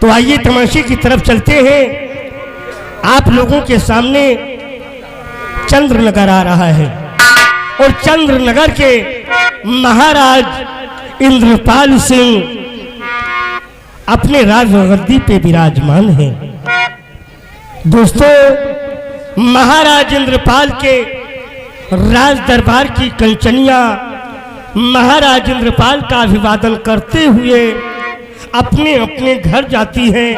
तो आइए तमाशे की तरफ चलते हैं। आप लोगों के सामने चंद्रनगर आ रहा है और चंद्रनगर के महाराज इंद्रपाल सिंह अपने राजगद्दी पे विराजमान हैं। दोस्तों, महाराज इंद्रपाल के राज दरबार की कंचनियां महाराज इंद्रपाल का अभिवादन करते हुए अपने अपने घर जाती हैं।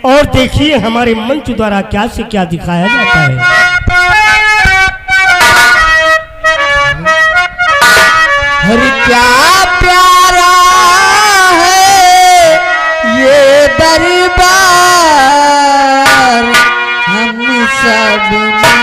और देखिए हमारे मंच द्वारा क्या से क्या दिखाया जाता है। हरि क्या प्यारा है ये दरबार, हम सब में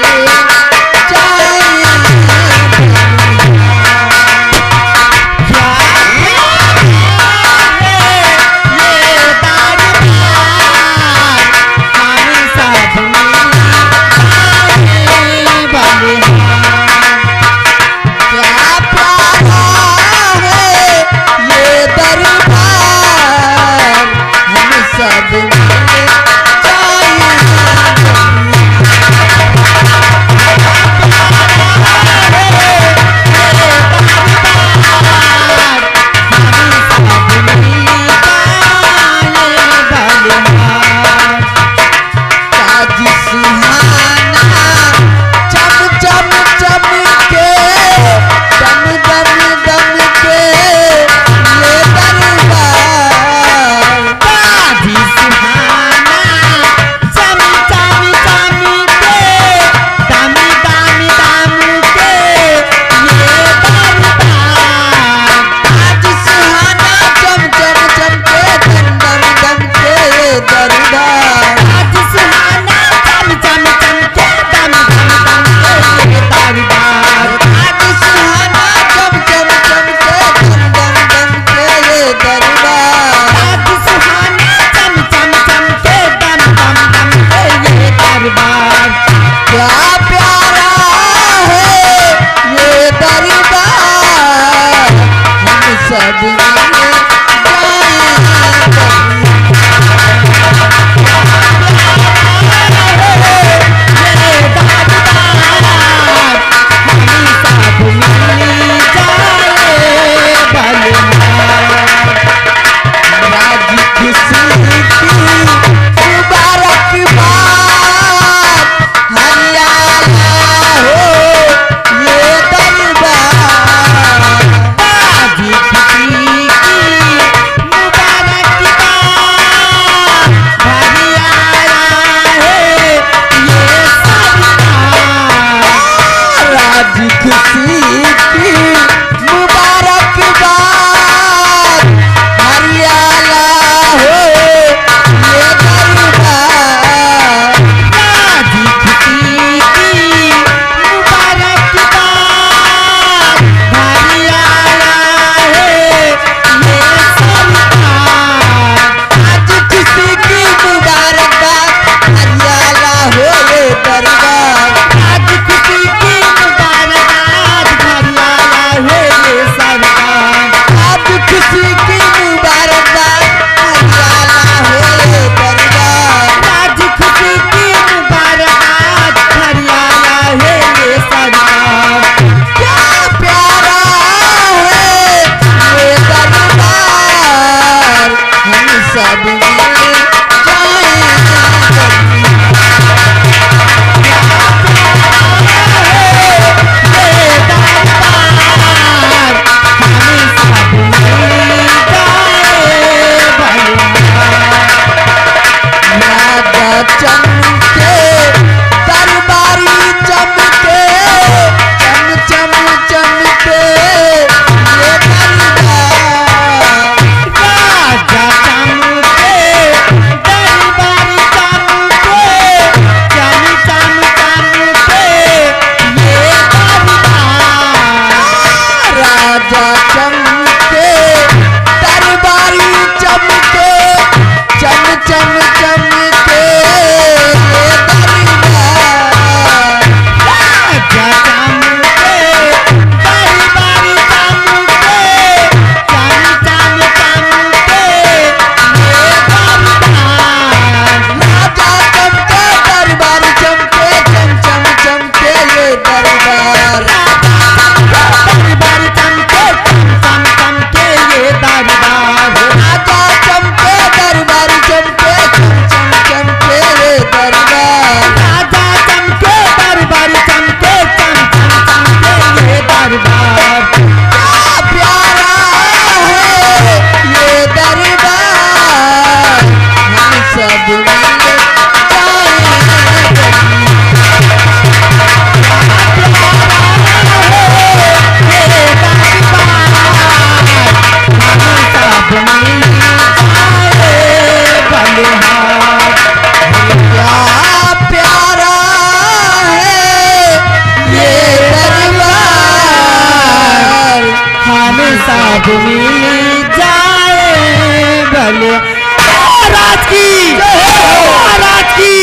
हम सब मिल जाए भले। महाराज की, महाराज की,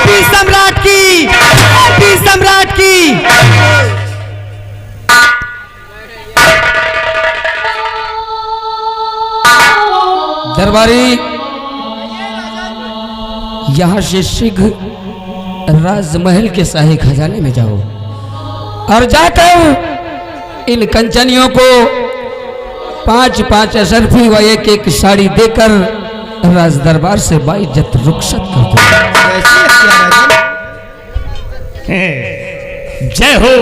पी सम्राट की, पी सम्राट की। दरबारी यहाँ से शीघ्र राजमहल के शाही खजाने में जाओ और जाकर इन कंचनियों को 5-5 अशरफी व 1-1 साड़ी देकर राज दरबार से बाइज्जत रुखसत कर दो। जय हो,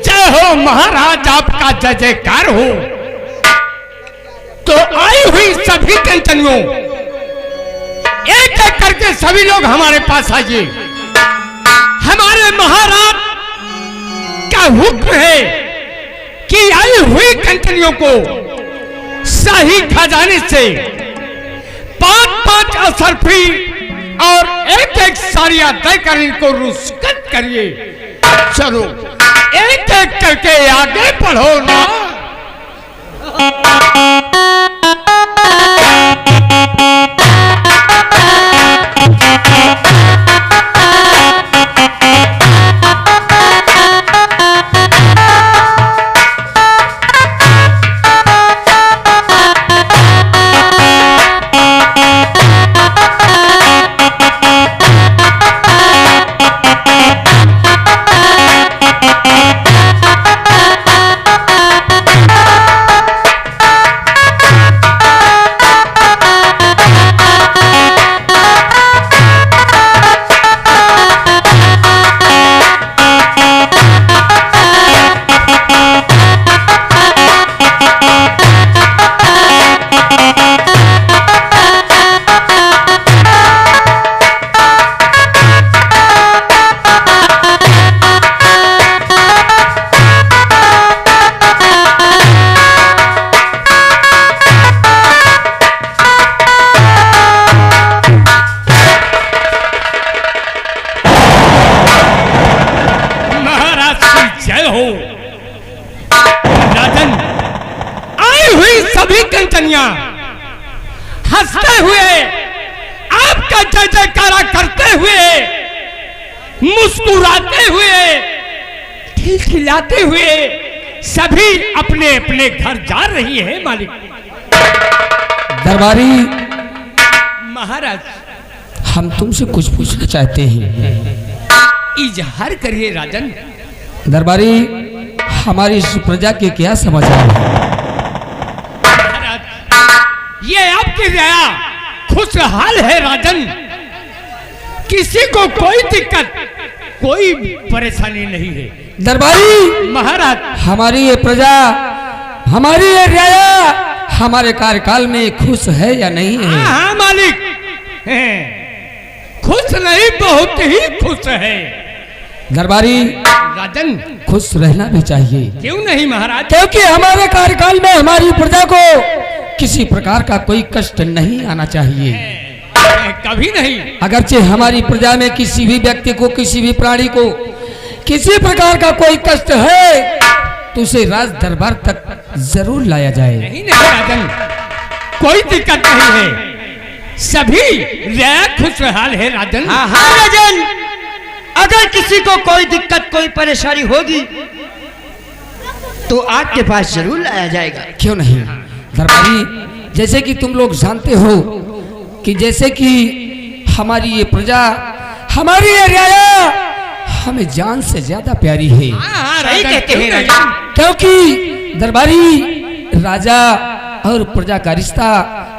जय हो महाराज, आपका जय जयकार हो। तो आई हुई सभी कंचनियों, एक एक करके सभी लोग हमारे पास आइए। हमारे महाराज का हुक्म है कि आई हुई कंचनियों को शाही खजाने से 5-5 अशरफी और 1-1 साड़ियां देकर इनको रुस्कत करिए। चलो एक एक करके आगे बढ़ो ना। हंसते हुए आपका जय जयकारा करते हुए, मुस्कुराते हुए, खिलखिलाते हुए सभी अपने अपने घर जा रही है मालिक। दरबारी महाराज, हम तुमसे कुछ पूछना चाहते हैं। इजहार करिए राजन। दरबारी, हमारी इस प्रजा के क्या समाचार है? ये आपकी दया खुशहाल है राजन। किसी को कोई दिक्कत, कोई परेशानी नहीं है। दरबारी महाराज, हमारी ये प्रजा, हमारी ये राया हमारे कार्यकाल में खुश है या नहीं है? हाँ मालिक, खुश नहीं, बहुत ही खुश है। दरबारी राजन, खुश रहना भी चाहिए। क्यों नहीं महाराज? क्योंकि हमारे कार्यकाल में हमारी प्रजा को किसी प्रकार का कोई कष्ट नहीं आना चाहिए। कभी नहीं। अगरचे हमारी प्रजा में किसी भी व्यक्ति को, किसी भी प्राणी को किसी प्रकार का कोई कष्ट है तो उसे राज दरबार तक जरूर लाया जाए। नहीं नहीं राजन, कोई दिक्कत नहीं है, सभी खुशहाल है राजन। हाँ हाँ राजन, अगर किसी को कोई दिक्कत, कोई परेशानी होगी तो आपके पास जरूर लाया जाएगा। क्यों नहीं? दरबारी, जैसे कि तुम लोग जानते हो कि जैसे कि हमारी ये प्रजा, हमारी ये राया हमें जान से ज्यादा प्यारी है। सही कहते हैं राजन। क्योंकि दरबारी, राजा और प्रजा का रिश्ता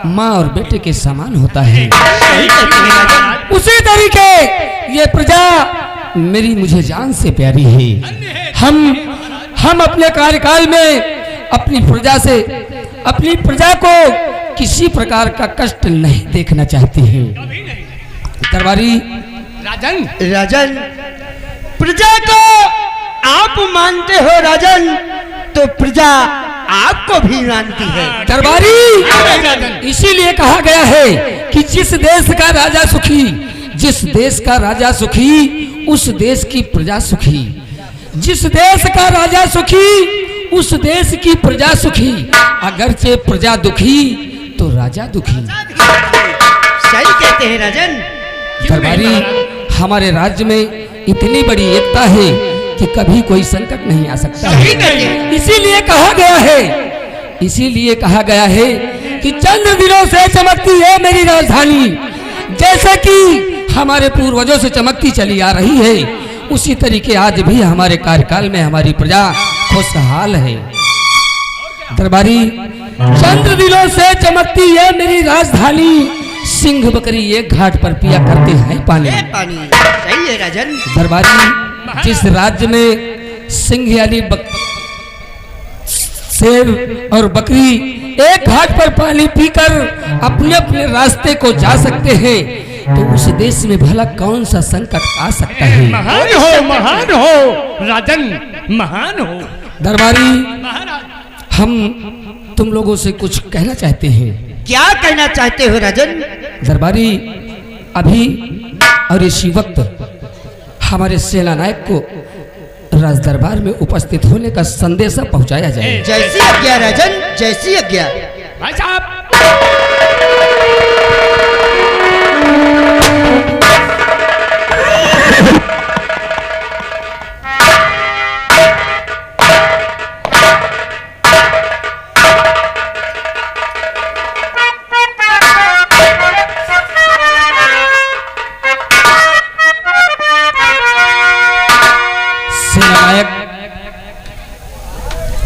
माँ और बेटे के समान होता है। सही कहते हैं राजन। उसी तरीके ये प्रजा मेरी, मुझे जान से प्यारी है। हम अपने कार्यकाल में अपनी प्रजा से, अपनी प्रजा को किसी प्रकार का कष्ट नहीं देखना चाहते हैं। दरबारी राजन, राजन, प्रजा को आप मानते हो राजन, तो प्रजा आपको भी मानती है। दरबारी, इसीलिए कहा गया है कि जिस देश का राजा सुखी, जिस देश का राजा सुखी उस देश की प्रजा सुखी। जिस देश का राजा सुखी उस देश की प्रजा सुखी, अगरचे प्रजा दुखी तो राजा दुखी। सही कहते हैं राजन। दरबारी, हमारे राज्य में इतनी बड़ी एकता है कि कभी कोई संकट नहीं आ सकता सही कहते हैं। इसीलिए कहा गया है कि चंद दिनों से चमकती है मेरी राजधानी। जैसे कि हमारे पूर्वजों से चमकती चली आ रही है, उसी तरीके आज भी हमारे कार्यकाल में हमारी प्रजा खुशहाल है। दरबारी, चंद दिनों से चमकती है मेरी राजधानी। सिंह बकरी एक घाट पर पिया करते हैं पानी। पानी सही है राजन। दरबारी, जिस राज्य में सिंह यानी शेर और बकरी एक घाट पर पानी पीकर अपने अपने रास्ते को जा सकते हैं, तो उस देश में भला कौन सा संकट आ सकता है? महान हो राजन, महान हो। दरबारी, हम तुम लोगों से कुछ कहना चाहते हैं। क्या कहना चाहते हो राजन? दरबारी, अभी और इसी वक्त हमारे सेना नायक को राज दरबार में उपस्थित होने का संदेशा पहुंचाया जाए। जैसी आज्ञा राजन, जैसी आज्ञा। भाई साहब,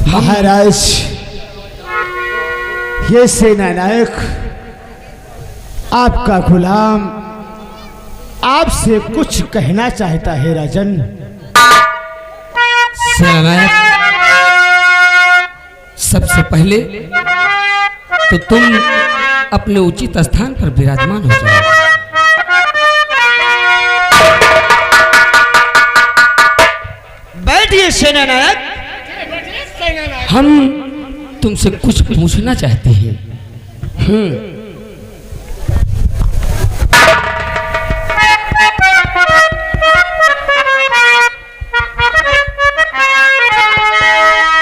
महाराज, ये सेना नायक आपका गुलाम आपसे कुछ कहना चाहता है राजन। सेना नायक, सबसे पहले तो तुम अपने उचित स्थान पर विराजमान हो जाओ। बैठिए सेना नायक। हम तुमसे कुछ पूछना चाहते हैं।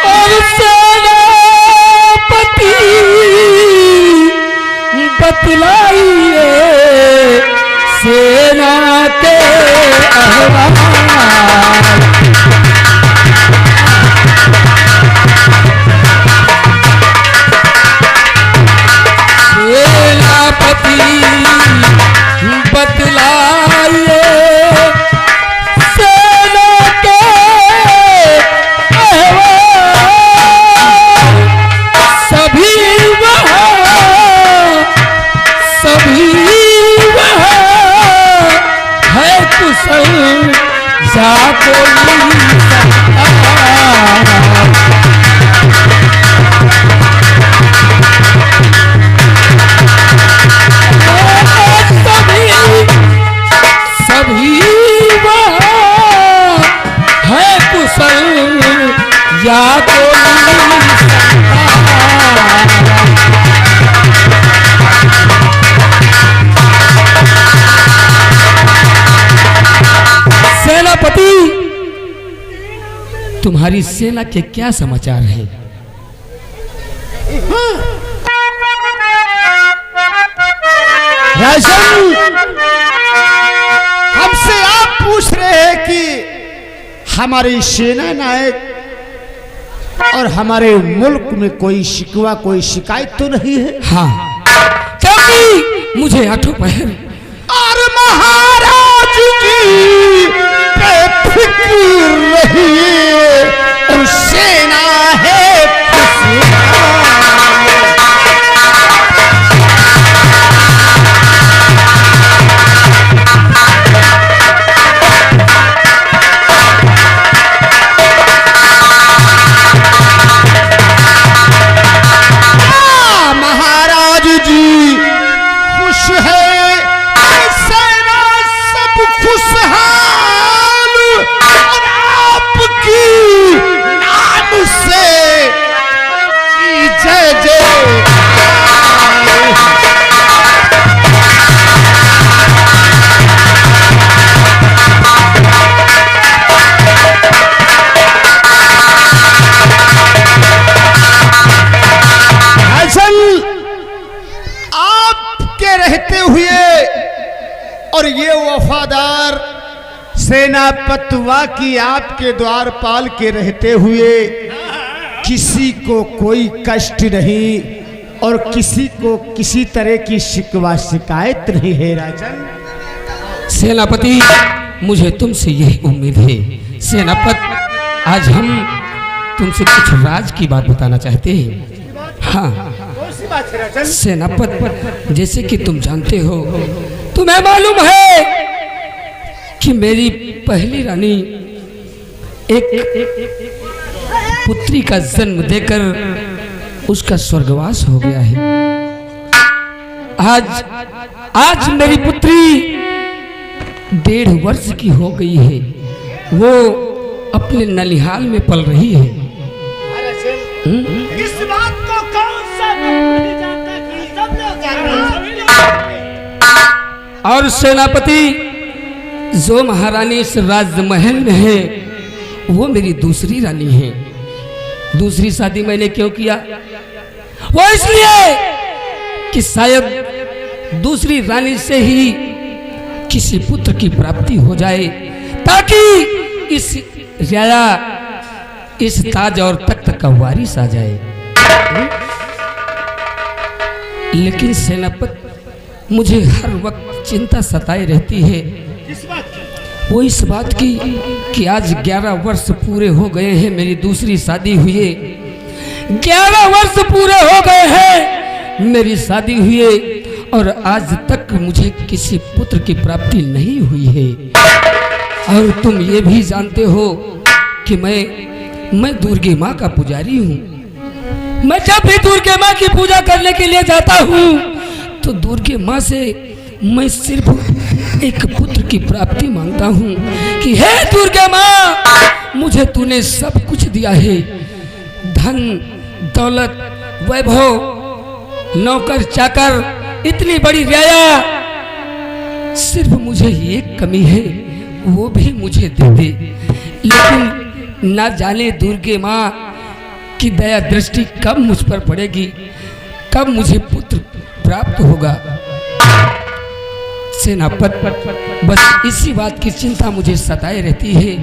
और सेनापति बतलाइए सेना के अहवाल। बतलाइए सेना के अहवाल। सभी वहाँ है कुशल, जा कोई या सेनापति, तुम्हारी सेना के क्या समाचार है? राजन, हमसे आप पूछ रहे हैं कि हमारी सेना नायक और हमारे मुल्क में कोई शिकवा, कोई शिकायत तो नहीं है? हाँ, क्योंकि मुझे आठों पहर और महाराज जी बेफिक्र रहिए, और सेना है और ये वफादार सेनापतवा की आपके द्वार पाल के रहते हुए किसी को कोई कष्ट नहीं और किसी को किसी तरह की शिकवा शिकायत नहीं है राजन। सेनापति, मुझे तुमसे यही उम्मीद है। सेनापति, आज हम तुमसे कुछ राज की बात बताना चाहते हैं। हाँ सेनापति, जैसे कि तुम जानते हो, तुम्हें मालूम है कि मेरी पहली रानी एक पुत्री का जन्म देकर उसका स्वर्गवास हो गया है। आज मेरी पुत्री 1.5 वर्ष की हो गई है। वो अपने ननिहाल में पल रही है। इस बात को कौन सा नहीं जानता कि सब लोग जानते हैं। और सेनापति, जो महारानी इस राजमहल में है वो मेरी दूसरी रानी है। दूसरी शादी मैंने क्यों किया? वो इसलिए कि शायद दूसरी रानी से ही किसी पुत्र की प्राप्ति हो जाए, ताकि इस राया, इस ताज और तख्त का वारिस आ जाए। लेकिन सेनापति, मुझे हर वक्त चिंता सताए रहती है। वो इस बात की कि आज 11 वर्ष पूरे हो गए हैं मेरी दूसरी शादी हुए। 11 वर्ष पूरे हो गए हैं मेरी शादी हुए और आज तक मुझे किसी पुत्र की प्राप्ति नहीं हुई है। और तुम ये भी जानते हो कि मैं दुर्गे माँ का पुजारी हूँ। मैं जब भी दुर्गे माँ की पूजा करने के लिए जाता हूँ तो दुर्गे माँ से मैं सिर्फ एक पुत्र की प्राप्ति मांगता हूँ कि हे दुर्गे माँ, मुझे तूने सब कुछ दिया है, धन दौलत वैभव नौकर चाकर इतनी बड़ी राया, सिर्फ मुझे एक कमी है, वो भी मुझे दे दे। लेकिन ना जाने दुर्गे माँ की दया दृष्टि कब मुझ पर पड़ेगी, कब मुझे पुत्र प्राप्त होगा। सेनापति, बस इसी बात की चिंता मुझे सताए रहती है।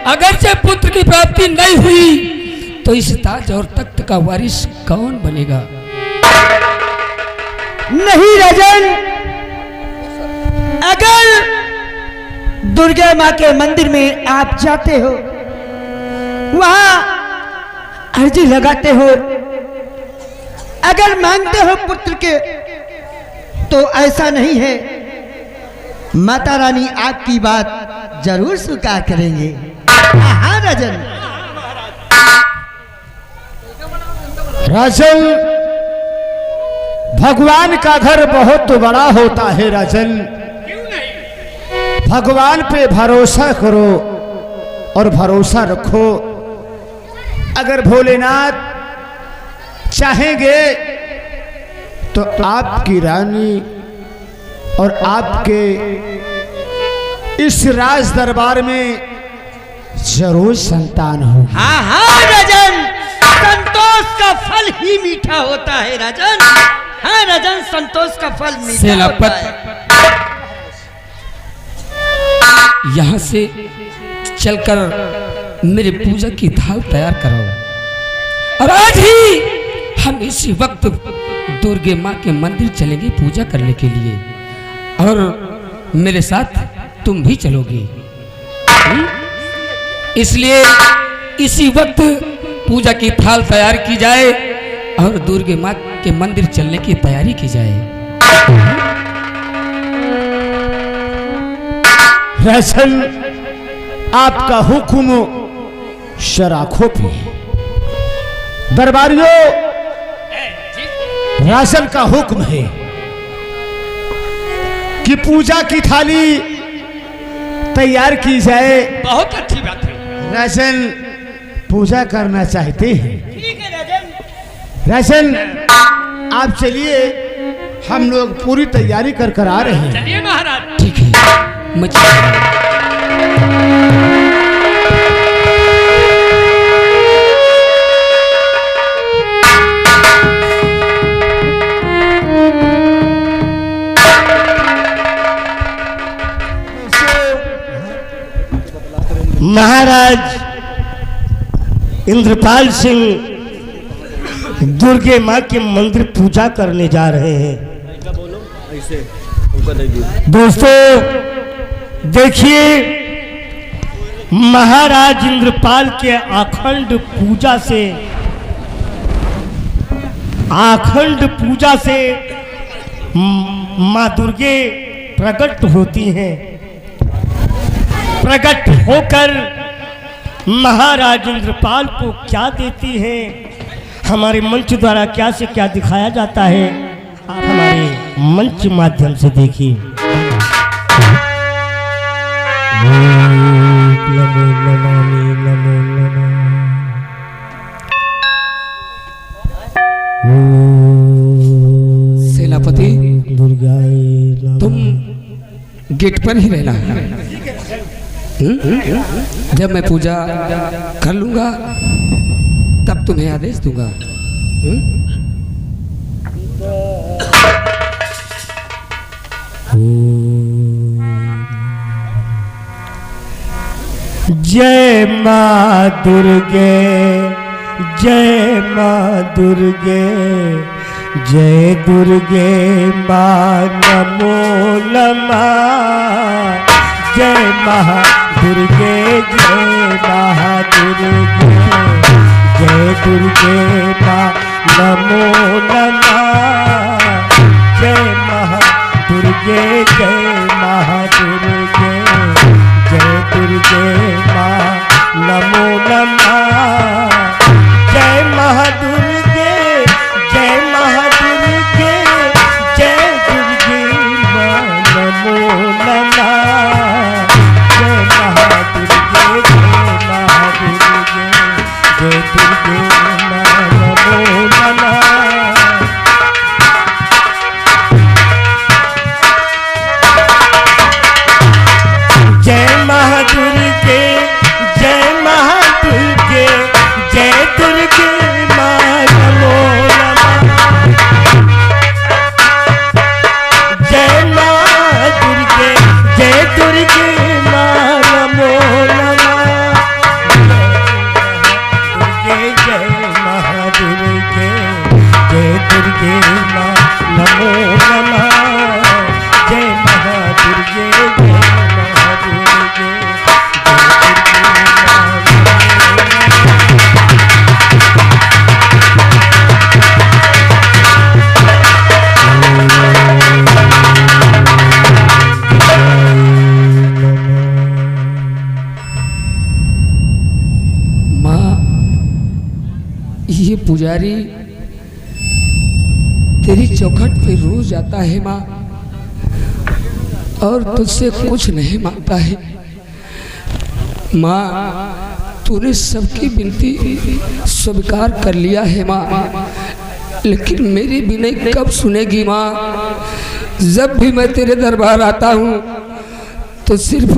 अगरचे पुत्र की प्राप्ति नहीं हुई तो इस ताज और तख्त का वारिस कौन बनेगा? नहीं राजन, अगर दुर्गा माँ के मंदिर में आप जाते हो, वहां अर्जी लगाते हो, अगर मांगते हो पुत्र के, तो ऐसा नहीं है, माता रानी आपकी बात जरूर स्वीकार करेंगे। हाँ राजन। राजन, भगवान का घर बहुत बड़ा होता है राजन। भगवान पे भरोसा करो और भरोसा रखो। अगर भोलेनाथ चाहेंगे तो आपकी रानी और आपके इस राज दरबार में जरूर संतान हो। हाँ हाँ राजन, संतोष का फल ही मीठा होता है राजन। हाँ राजन, संतोष का फल मीठा होता है। यहाँ से चलकर मेरे पूजा की थाल तैयार कराओ और आज ही हम इसी वक्त दुर्गे माँ के मंदिर चलेंगे पूजा करने के लिए, और मेरे साथ तुम भी चलोगे। इसलिए इसी वक्त पूजा की थाल तैयार की जाए और दुर्गे माँ के मंदिर चलने की तैयारी की जाए। राजन, आपका हुक्म शराखों पे। दरबारियों, राजन का हुक्म है कि पूजा की थाली तैयार की जाए। बहुत अच्छी बात है। राजन पूजा करना चाहते हैं। ठीक है राजन। राजन, आप चलिए, हम लोग पूरी तैयारी कर आ रहे हैं। चलिए महाराज। ठीक है, मैं चलता हूं। इंद्रपाल सिंह दुर्गे माँ के मंदिर पूजा करने जा रहे हैं। दोस्तों देखिए, महाराज इंद्रपाल के अखंड पूजा से माँ दुर्गे प्रकट होती हैं। प्रकट होकर महाराज इंद्रपाल को क्या देती हैं, हमारे मंच द्वारा क्या से क्या दिखाया जाता है, आप हमारे मंच माध्यम से देखिए। नमो नमामि नमो नमः। सेनापति दुर्गाए तुम गेट पर ही रहना है। जब मैं पूजा कर लूंगा तब तुम्हें आदेश दूंगा। जय माँ दुर्गे, जय माँ दुर्गे, जय दुर्गे माँ नमो नमः। जय महादुर्गे, जय महादुर्गे, जय दुर्गे माँ नमो नमः। जय महादुर्गे, जय महादुर्गे, जय दुर्गे माँ नमो नमः। जय महादुर्गे, जय महादुर्गे, जय दुर्गे माँ नमो नमः। जय महादुर्गे, जय महादुर्गे, जय दुर्गे माँ नमो नमः। जय महादुर्गे, जय महादुर्गे, जय दुर्गे माँ नमो नमः। जय माँ दुर्गे, जय दुर्गे माँ नमो नमः। जय महादुर्गे, जय दुर्गे माँ नमो नमः। जय महादुर्गे, जय महादुर्गे, माँ, ये पुजारी तेरी चौखट पे रोज आता है माँ, और तुझसे कुछ नहीं मांगता है। माँ, तूने सबकी विनती स्वीकार कर लिया है माँ, लेकिन मेरी विनय कब सुनेगी माँ? जब भी मैं तेरे दरबार आता हूँ तो सिर्फ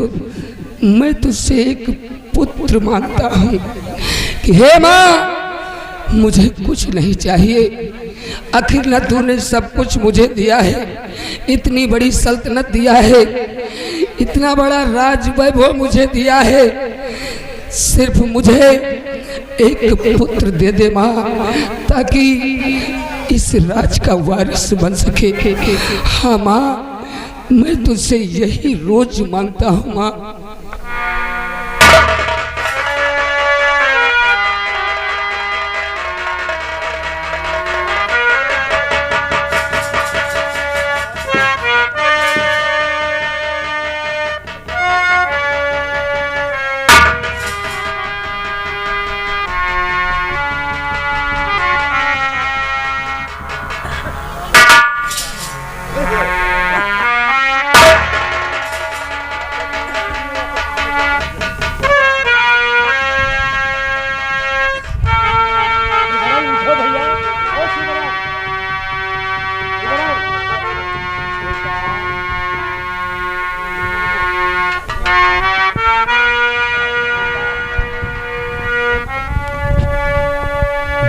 मैं तुझसे एक पुत्र मांगता हूँ कि हे माँ, मुझे कुछ नहीं चाहिए। आखिर न तूने सब कुछ मुझे दिया है, इतनी बड़ी सल्तनत दिया है, इतना बड़ा राज वैभव मुझे दिया है। सिर्फ मुझे एक पुत्र दे दे माँ, ताकि इस राज का वारिस बन सके। हाँ माँ, मैं तुझसे यही रोज मांगता हूँ माँ।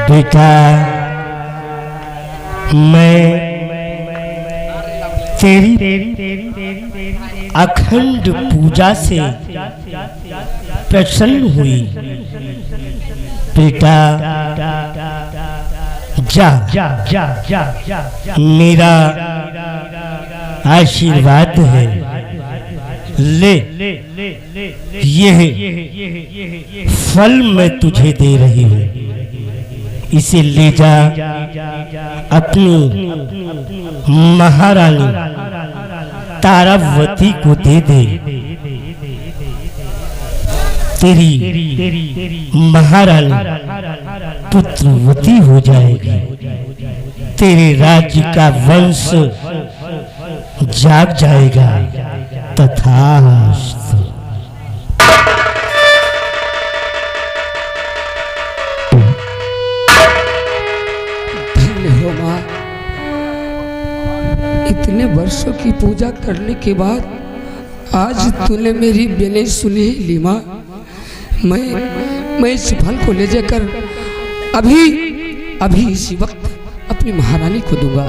बेटा, मैं तेरी अखंड पूजा से प्रसन्न हुई। बेटा जा, मेरा आशीर्वाद है, ले यह फल मैं तुझे दे रही हूँ, इसे ले जा अपनी महारानी तारावती को दे दे। तेरी महारानी पुत्रवती हो जाएगी, तेरे राज्य का वंश जाग जाएगा। तथास्तु। धन्य हो माँ, इतने वर्षों की पूजा करने के बाद आज तूने मेरी बेने सुनी है लीमा। मैं इस फल को ले जाकर अभी इसी वक्त अपनी महारानी को दूंगा।